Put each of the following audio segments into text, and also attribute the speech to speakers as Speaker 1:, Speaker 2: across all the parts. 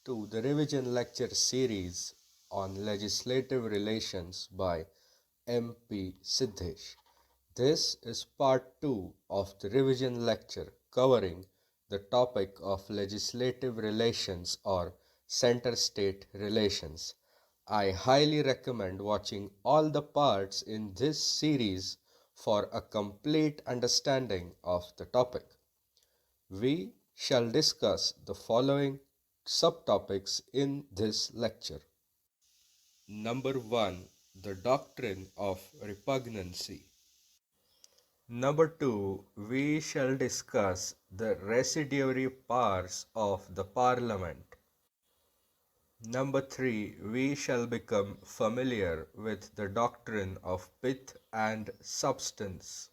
Speaker 1: to the revision lecture series on legislative relations by MP Siddhesh. This is part 2 of the revision lecture covering the topic of legislative relations or center-state relations. I highly recommend watching all the parts in this series for a complete understanding of the topic. We shall discuss the following subtopics in this lecture. Number 1. The Doctrine of Repugnancy. Number 2. We shall discuss the residuary powers of the Parliament. Number 3. We shall become familiar with the doctrine of pith and substance.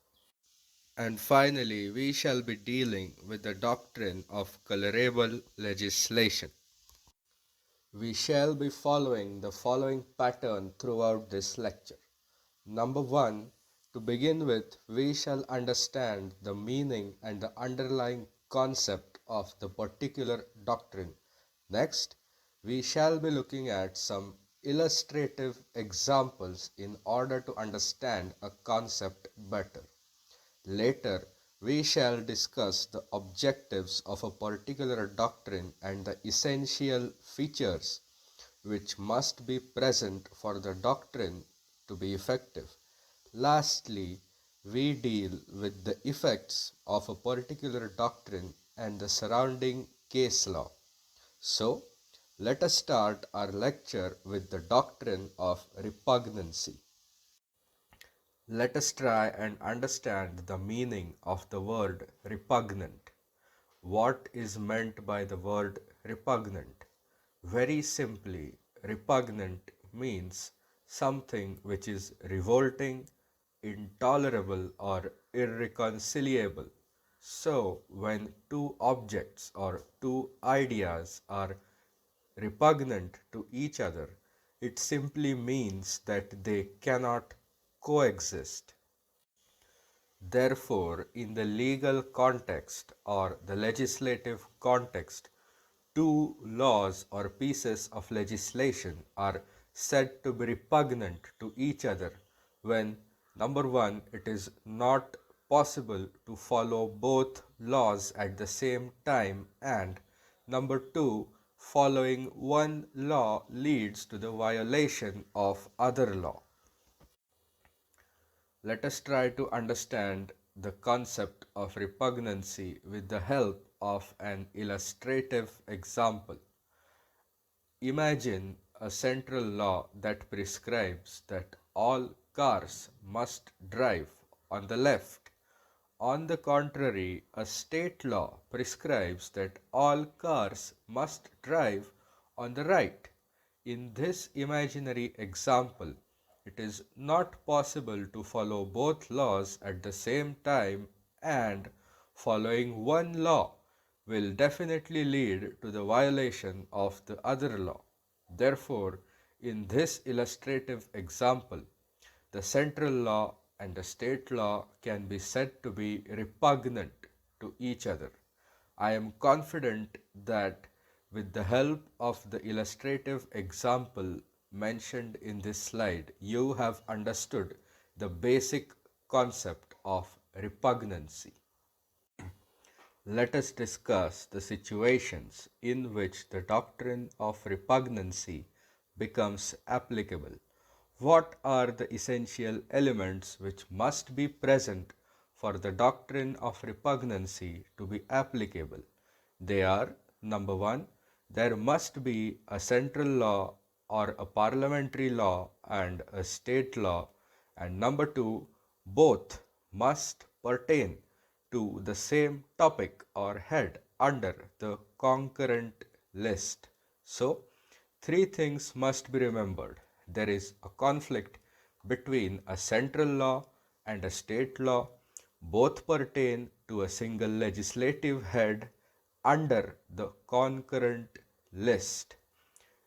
Speaker 1: And finally, we shall be dealing with the doctrine of Colourable legislation. We shall be following the following pattern throughout this lecture. Number 1. To begin with, we shall understand the meaning and the underlying concept of the particular doctrine. Next, we shall be looking at some illustrative examples in order to understand a concept better. Later, we shall discuss the objectives of a particular doctrine and the essential features which must be present for the doctrine to be effective. Lastly, we deal with the effects of a particular doctrine and the surrounding case law. So, let us start our lecture with the doctrine of repugnancy. Let us try and understand the meaning of the word repugnant. What is meant by the word repugnant? Very simply, repugnant means something which is revolting, intolerable, or irreconcilable. So, when two objects or two ideas are repugnant to each other, it simply means that they cannot coexist. Therefore, in the legal context or the legislative context, two laws or pieces of legislation are said to be repugnant to each other when, number 1, it is not possible to follow both laws at the same time, and number 2, following one law leads to the violation of other law. Let us try to understand the concept of repugnancy with the help of an illustrative example. Imagine a central law that prescribes that all cars must drive on the left. On the contrary, a state law prescribes that all cars must drive on the right. In this imaginary example, it is not possible to follow both laws at the same time, and following one law will definitely lead to the violation of the other law. Therefore, in this illustrative example, the central law and the state law can be said to be repugnant to each other. I am confident that with the help of the illustrative example mentioned in this slide, you have understood the basic concept of repugnancy. Let us discuss the situations in which the doctrine of repugnancy becomes applicable. What are the essential elements which must be present for the doctrine of repugnancy to be applicable? They are: number 1, there must be a central law or a parliamentary law and a state law, and number 2, both must pertain to the same topic or head under the concurrent list. So, three things must be remembered. There is a conflict between a central law and a state law. Both pertain to a single legislative head under the concurrent list.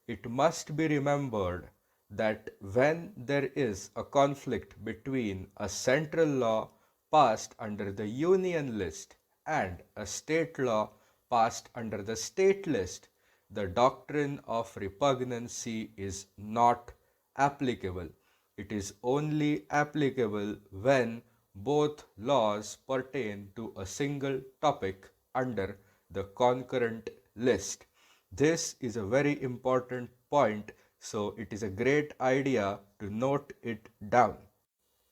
Speaker 1: It must be remembered that when there is a conflict between a central law passed under the union list and a state law passed under the state list, the doctrine of repugnancy is not applicable. It is only applicable when both laws pertain to a single topic under the concurrent list. This is a very important point, so it is a great idea to note it down.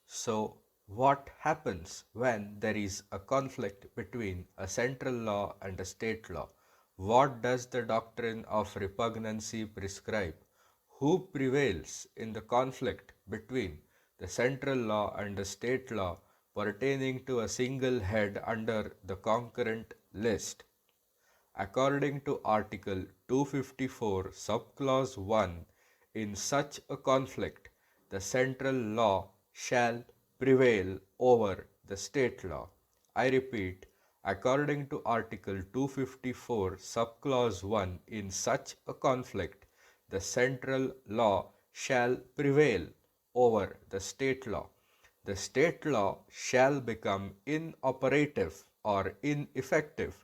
Speaker 1: So, what happens when there is a conflict between a central law and a state law? What does the doctrine of repugnancy prescribe? Who prevails in the conflict between the central law and the state law pertaining to a single head under the concurrent list? According to Article 254, Subclause 1, in such a conflict, the central law shall prevail over the state law. I repeat, according to Article 254, Subclause 1, in such a conflict, the central law shall prevail over the state law. The state law shall become inoperative or ineffective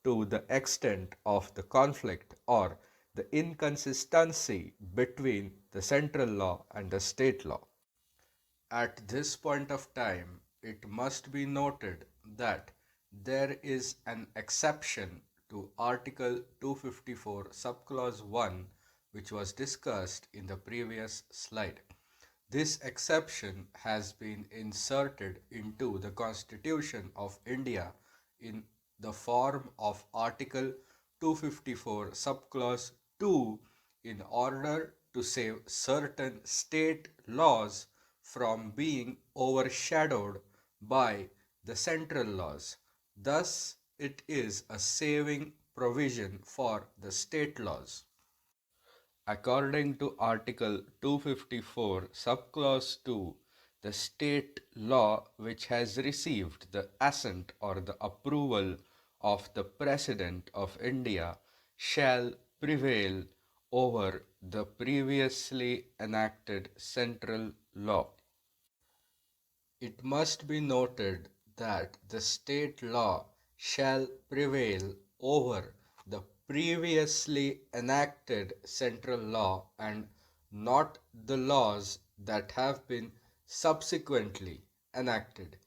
Speaker 1: to the extent of the conflict or the inconsistency between the central law and the state law. At this point of time, it must be noted that there is an exception to Article 254, Subclause 1, which was discussed in the previous slide. This exception has been inserted into the Constitution of India in the form of Article 254 Subclause 2 in order to save certain state laws from being overshadowed by the central laws. Thus, it is a saving provision for the state laws. According to Article 254, Subclause 2, the state law which has received the assent or the approval of the President of India shall prevail over the previously enacted central law. It must be noted that the state law shall prevail over the previously enacted central law and not the laws that have been subsequently enacted.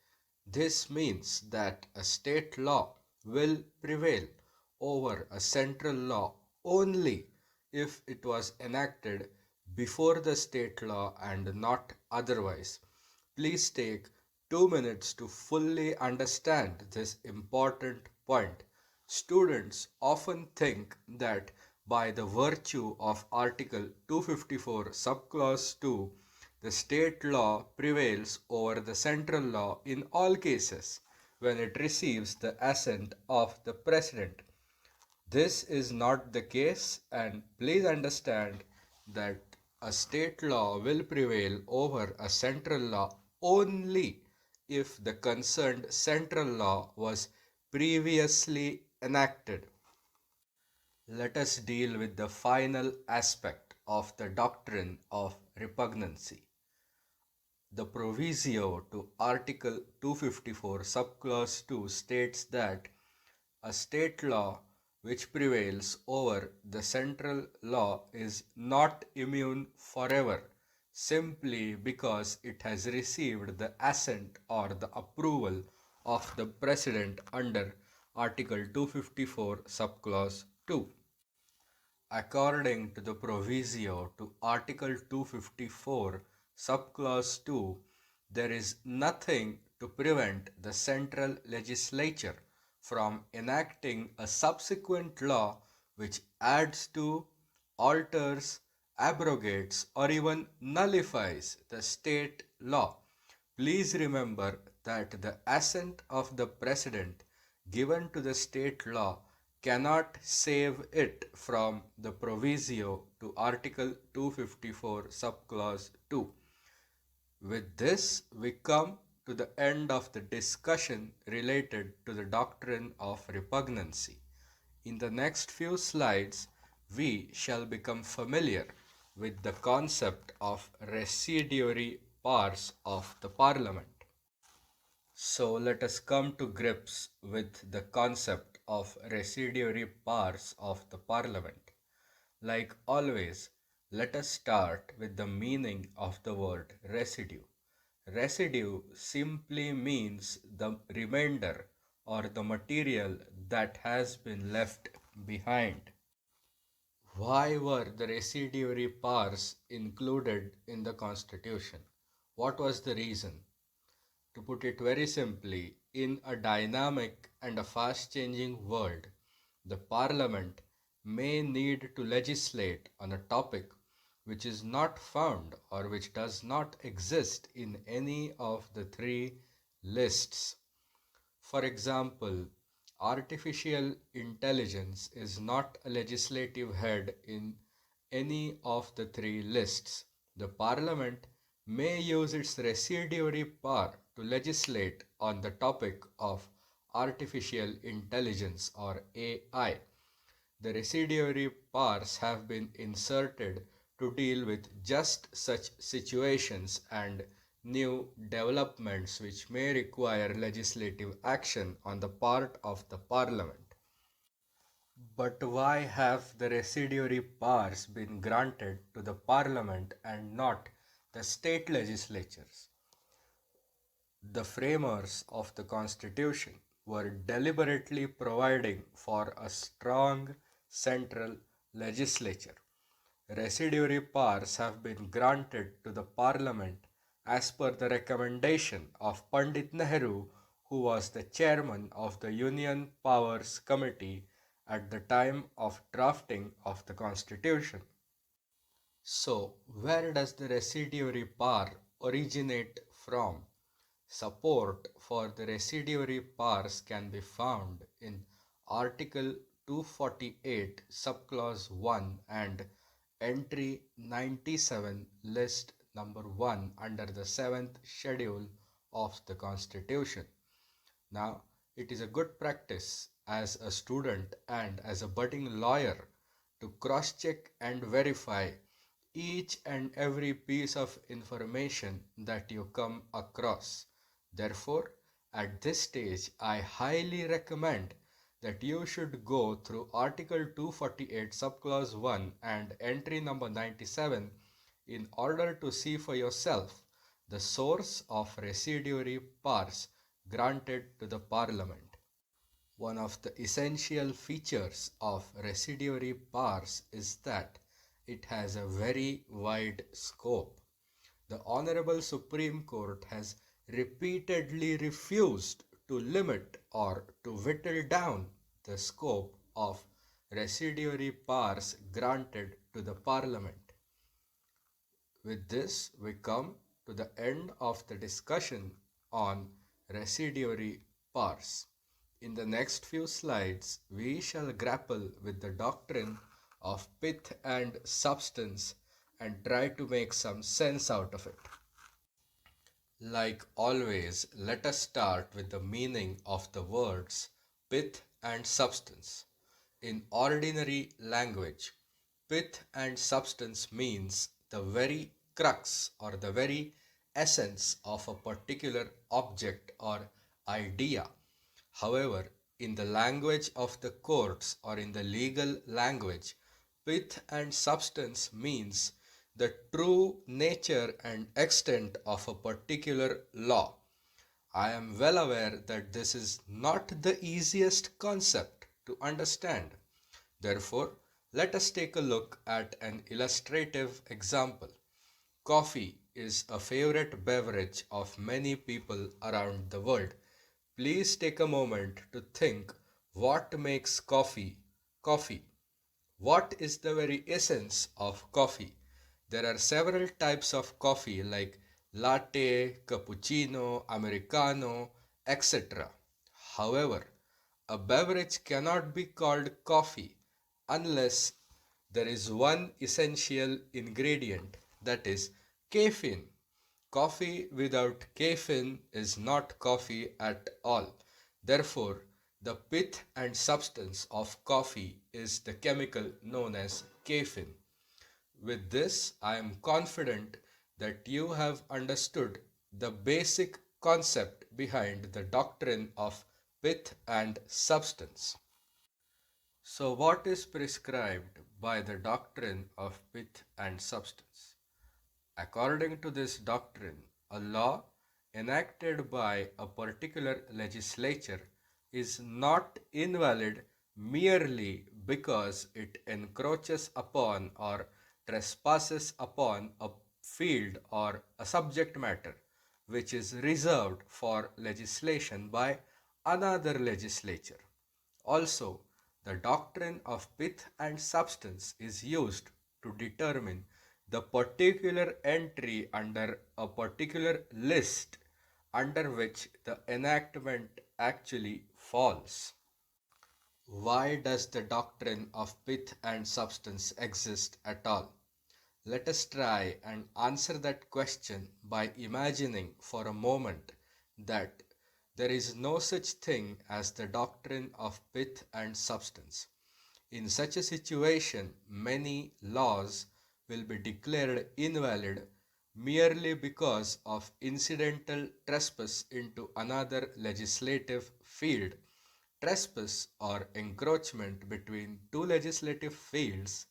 Speaker 1: This means that a state law will prevail over a central law only if it was enacted before the state law and not otherwise. Please take 2 minutes to fully understand this important point. Students often think that by the virtue of Article 254, Subclause 2, the state law prevails over the central law in all cases when it receives the assent of the President. This is not the case, and please understand that a state law will prevail over a central law only if the concerned central law was previously enacted. Let us deal with the final aspect of the doctrine of repugnancy. The proviso to Article 254, Subclause 2 states that a state law which prevails over the central law is not immune forever simply because it has received the assent or the approval of the President under Article 254, Subclause 2. According to the proviso to Article 254, Subclause 2, there is nothing to prevent the central legislature from enacting a subsequent law which adds to, alters, abrogates, or even nullifies the state law. Please remember that the assent of the President given to the state law cannot save it from the proviso to Article 254, Subclause 2. With this, we come to the end of the discussion related to the doctrine of repugnancy. In the next few slides, we shall become familiar with the concept of residuary powers of the Parliament. So let us come to grips with the concept of residuary powers of the Parliament. Like always, let us start with the meaning of the word residue. Residue simply means the remainder or the material that has been left behind. Why were the residuary powers included in the Constitution? What was the reason? To put it very simply, in a dynamic and a fast changing world, the Parliament may need to legislate on a topic which is not found or which does not exist in any of the three lists. For example, artificial intelligence is not a legislative head in any of the three lists. The Parliament may use its residuary power to legislate on the topic of artificial intelligence or AI. The residuary powers have been inserted to deal with just such situations and new developments which may require legislative action on the part of the Parliament. But why have the residuary powers been granted to the Parliament and not the state legislatures? The framers of the Constitution were deliberately providing for a strong central legislature. Residuary powers have been granted to the Parliament as per the recommendation of Pandit Nehru, who was the chairman of the Union Powers Committee at the time of drafting of the Constitution. So, where does the residuary power originate from? Support for the residuary powers can be found in Article 248, Subclause 1 and Entry 97, List number 1 under the 7th Schedule of the Constitution. Now, it is a good practice as a student and as a budding lawyer to cross check and verify each and every piece of information that you come across. Therefore, at this stage, I highly recommend that you should go through Article 248, Subclause 1 and Entry number 97 in order to see for yourself the source of residuary powers granted to the Parliament. One of the essential features of residuary powers is that it has a very wide scope. The Honorable Supreme Court has repeatedly refused to limit or to whittle down the scope of residuary powers granted to the Parliament. With this, we come to the end of the discussion on residuary powers. In the next few slides, we shall grapple with the doctrine of pith and substance and try to make some sense out of it. Like always, let us start with the meaning of the words pith and substance. In ordinary language, pith and substance means the very crux or the very essence of a particular object or idea. However, in the language of the courts or in the legal language, pith and substance means the true nature and extent of a particular law. I am well aware that this is not the easiest concept to understand. Therefore, let us take a look at an illustrative example. Coffee is a favorite beverage of many people around the world. Please take a moment to think what makes coffee coffee. What is the very essence of coffee? There are several types of coffee like latte, cappuccino, americano, etc. However, a beverage cannot be called coffee unless there is one essential ingredient, that is caffeine. Coffee without caffeine is not coffee at all. Therefore, the pith and substance of coffee is the chemical known as caffeine. With this, I am confident that you have understood the basic concept behind the doctrine of pith and substance. So, what is prescribed by the doctrine of pith and substance. According to this doctrine, a law enacted by a particular legislature is not invalid merely because it encroaches upon or trespasses upon a field or a subject matter which is reserved for legislation by another legislature. Also, the doctrine of pith and substance is used to determine the particular entry under a particular list under which the enactment actually falls. Why does the doctrine of pith and substance exist at all? Let us try and answer that question by imagining for a moment that there is no such thing as the doctrine of pith and substance. In such a situation, many laws will be declared invalid merely because of incidental trespass into another legislative field. Trespass or encroachment between two legislative fields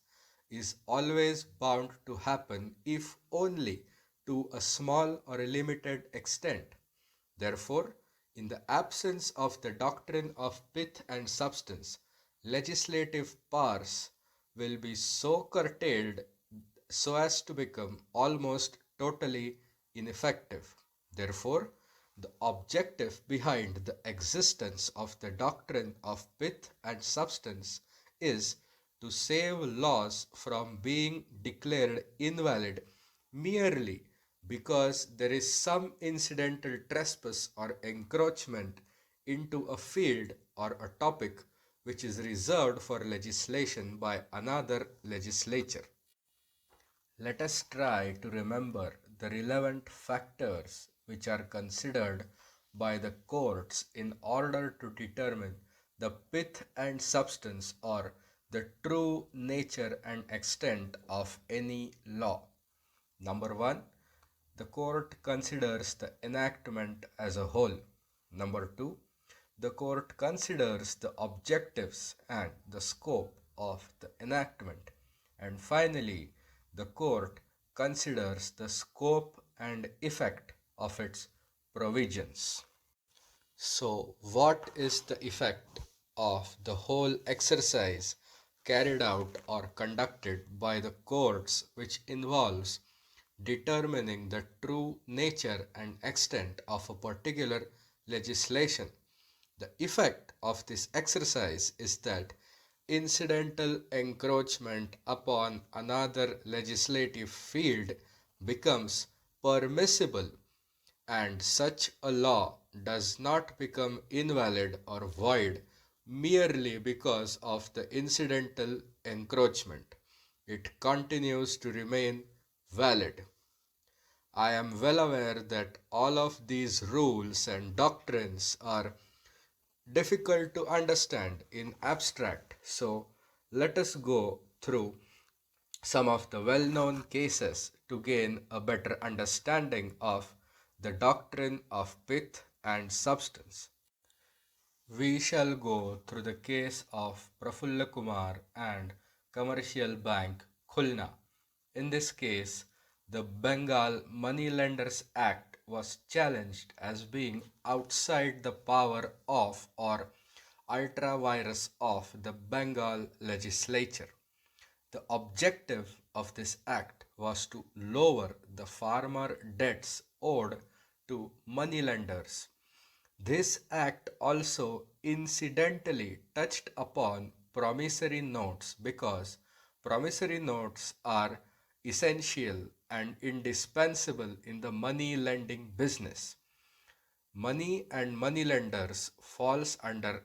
Speaker 1: is always bound to happen if only to a small or a limited extent. Therefore, in the absence of the doctrine of pith and substance, legislative powers will be so curtailed so as to become almost totally ineffective. Therefore, the objective behind the existence of the doctrine of pith and substance is to save laws from being declared invalid merely because there is some incidental trespass or encroachment into a field or a topic which is reserved for legislation by another legislature. Let us try to remember the relevant factors which are considered by the courts in order to determine the pith and substance or the true nature and extent of any law. Number 1, the court considers the enactment as a whole. Number 2, the court considers the objectives and the scope of the enactment. And finally, the court considers the scope and effect of its provisions. So, what is the effect of the whole exercise carried out or conducted by the courts which involves determining the true nature and extent of a particular legislation? The effect of this exercise is that incidental encroachment upon another legislative field becomes permissible, and such a law does not become invalid or void merely because of the incidental encroachment. It continues to remain valid. I am well aware that all of these rules and doctrines are difficult to understand in abstract, so let us go through some of the well-known cases to gain a better understanding of the doctrine of pith and substance. We shall go through the case of Prafulla Kumar and Commercial Bank, Khulna. In this case, the Bengal Moneylenders Act was challenged as being outside the power of or ultra vires of the Bengal legislature. The objective of this act was to lower the farmer debts owed to moneylenders. This act also incidentally touched upon promissory notes because promissory notes are essential and indispensable in the money lending business. Money and moneylenders falls under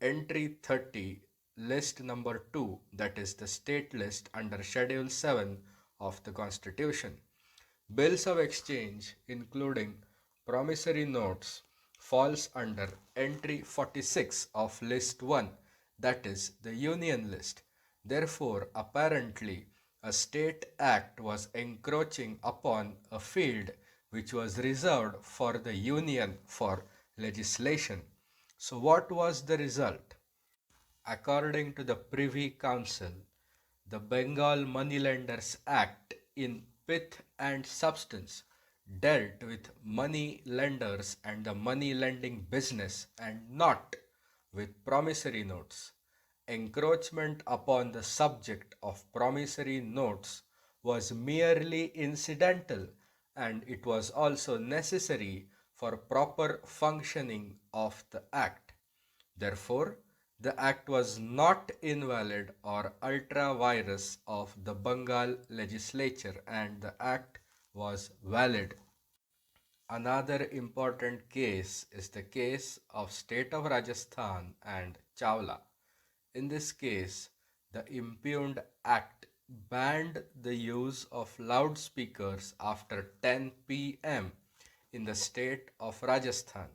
Speaker 1: entry 30, list number 2, that is the state list under schedule 7 of the constitution. Bills of exchange including promissory notes falls under entry 46 of list 1, that is the union list. Therefore, apparently a state act was encroaching upon a field which was reserved for the union for legislation. So what was the result? According to the Privy Council, The Bengal Moneylenders Act in Pith and Substance dealt with money lenders and the money lending business and not with promissory notes. Encroachment upon the subject of promissory notes was merely incidental, and it was also necessary for proper functioning of the Act. Therefore, the Act was not invalid or ultra vires of the Bengal legislature, and the Act was valid. Another important case is the case of State of Rajasthan and Chawla. In this case, the impugned act banned the use of loudspeakers after 10 p.m. in the state of Rajasthan.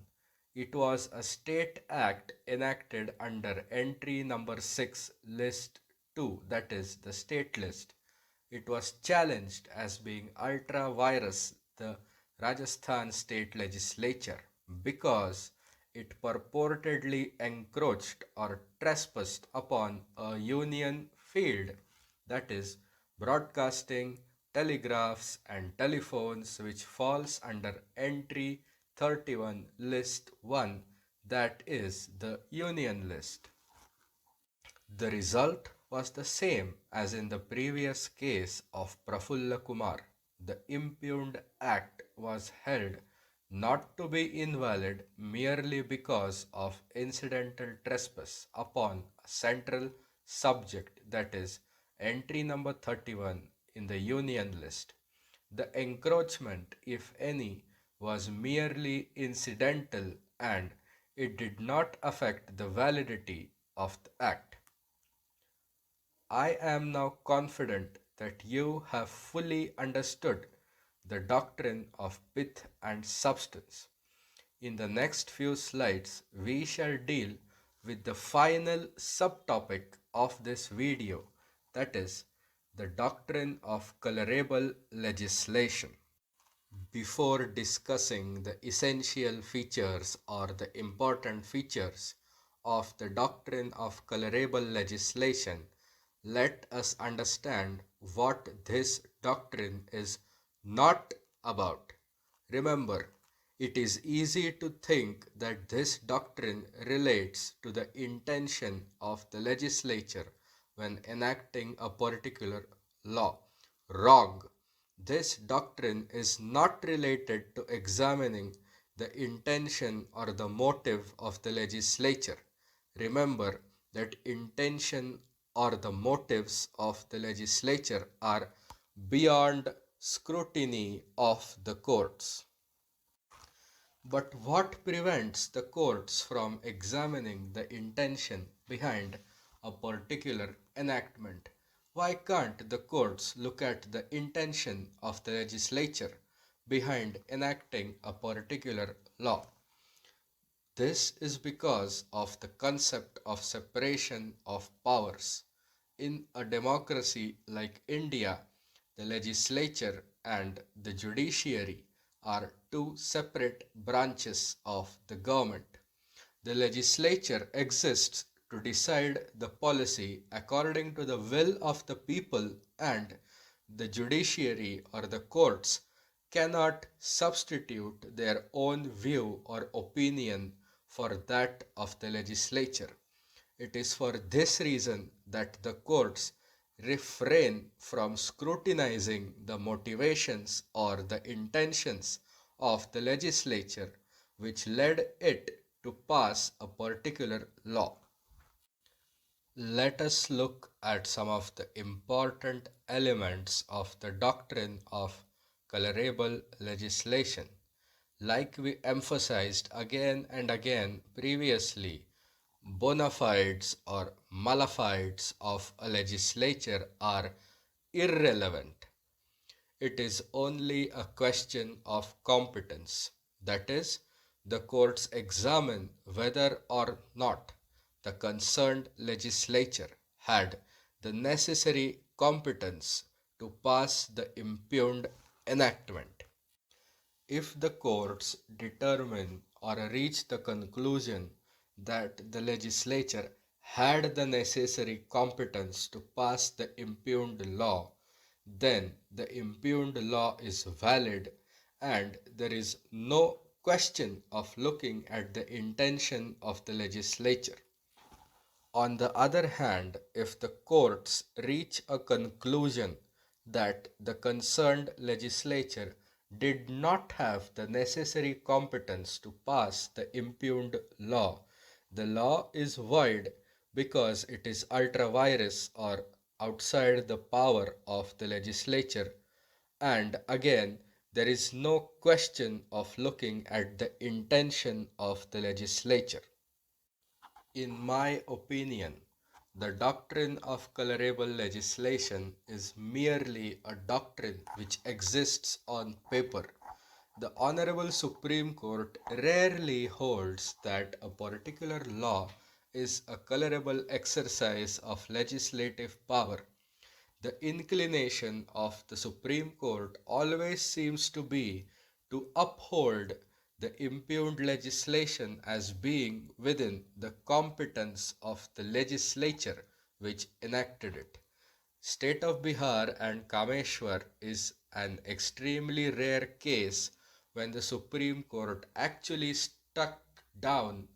Speaker 1: It was a state act enacted under entry number 6 list 2, that is the state list. It was challenged as being ultra vires the Rajasthan state legislature because it purportedly encroached or trespassed upon a union field, that is, broadcasting, telegraphs, and telephones, which falls under entry 31 list 1, that is the union list. The result was the same as in the previous case of Prafulla Kumar. The impugned act was held not to be invalid merely because of incidental trespass upon a central subject, that is, entry number 31 in the union list. The encroachment, if any, was merely incidental and it did not affect the validity of the act. I am now confident that you have fully understood the doctrine of pith and substance. In the next few slides, we shall deal with the final subtopic of this video, that is, the doctrine of colorable legislation. Before discussing the essential features or the important features of the doctrine of colorable legislation, let us understand what this doctrine is not about. Remember, it is easy to think that this doctrine relates to the intention of the legislature when enacting a particular law. Wrong. This doctrine is not related to examining the intention or the motive of the legislature. Remember that intention or the motives of the legislature are beyond scrutiny of the courts. But what prevents the courts from examining the intention behind a particular enactment? Why can't the courts look at the intention of the legislature behind enacting a particular law? This is because of the concept of separation of powers. In a democracy like India, the legislature and the judiciary are two separate branches of the government. The legislature exists to decide the policy according to the will of the people, and the judiciary or the courts cannot substitute their own view or opinion for that of the legislature. It is for this reason that the courts refrain from scrutinizing the motivations or the intentions of the legislature which led it to pass a particular law. Let us look at some of the important elements of the doctrine of colorable legislation. Like we emphasized again and again previously, bona fides or mala fides of a legislature are irrelevant. It is only a question of competence. That is, the courts examine whether or not the concerned legislature had the necessary competence to pass the impugned enactment. If the courts determine or reach the conclusion that the legislature had the necessary competence to pass the impugned law, then the impugned law is valid and there is no question of looking at the intention of the legislature. On the other hand, if the courts reach a conclusion that the concerned legislature did not have the necessary competence to pass the impugned law, the law is void because it is ultra vires or outside the power of the legislature, and again there is no question of looking at the intention of the legislature. In my opinion, the doctrine of colorable legislation is merely a doctrine which exists on paper. The Honorable Supreme Court rarely holds that a particular law is a colorable exercise of legislative power. The inclination of the Supreme Court always seems to be to uphold the impugned legislation as being within the competence of the legislature which enacted it. State of Bihar and Kameshwar is an extremely rare case when the Supreme Court actually struck down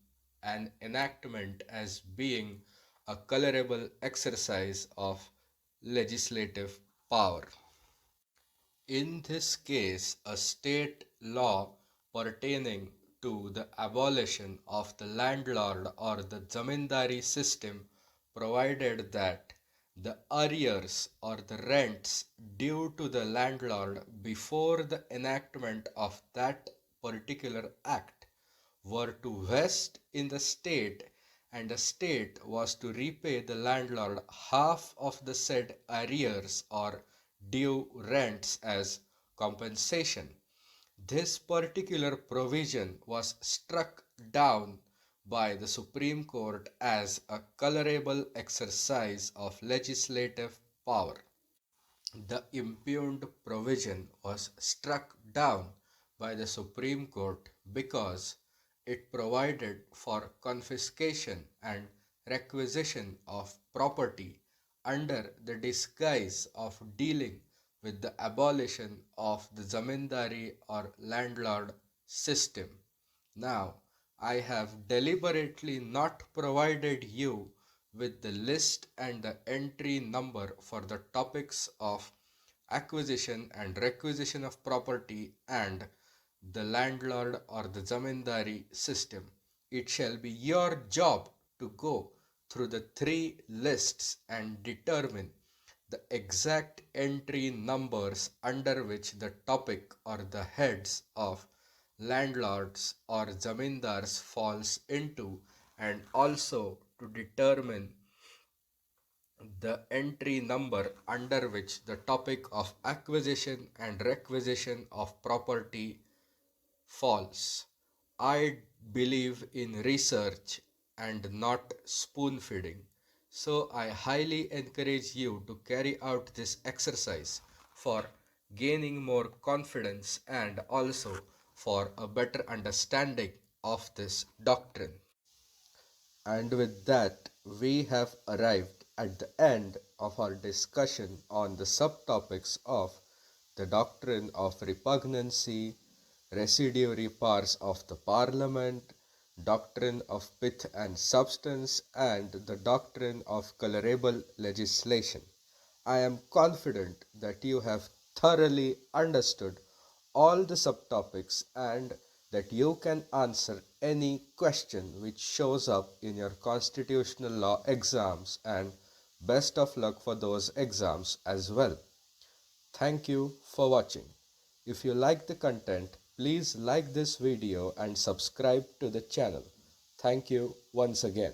Speaker 1: an enactment as being a colorable exercise of legislative power. In this case, a state law pertaining to the abolition of the landlord or the zamindari system provided that the arrears or the rents due to the landlord before the enactment of that particular act were to vest in the state, and the state was to repay the landlord half of the said arrears or due rents as compensation. This particular provision was struck down by the Supreme Court as a colorable exercise of legislative power. The impugned provision was struck down by the Supreme Court because it provided for confiscation and requisition of property under the disguise of dealing with the abolition of the zamindari or landlord system. Now, I have deliberately not provided you with the list and the entry number for the topics of acquisition and requisition of property and the landlord or the zamindari system. It shall be your job to go through the three lists and determine the exact entry numbers under which the topic or the heads of landlords or zamindars falls into, and also to determine the entry number under which the topic of acquisition and requisition of property false. I believe in research and not spoon feeding. So I highly encourage you to carry out this exercise for gaining more confidence and also for a better understanding of this doctrine. And with that, we have arrived at the end of our discussion on the subtopics of the doctrine of repugnancy, residuary powers of the parliament, doctrine of pith and substance, and the doctrine of colorable legislation. I am confident that you have thoroughly understood all the subtopics and that you can answer any question which shows up in your constitutional law exams, and best of luck for those exams as well. Thank you for watching. If you like the content, please like this video and subscribe to the channel. Thank you once again.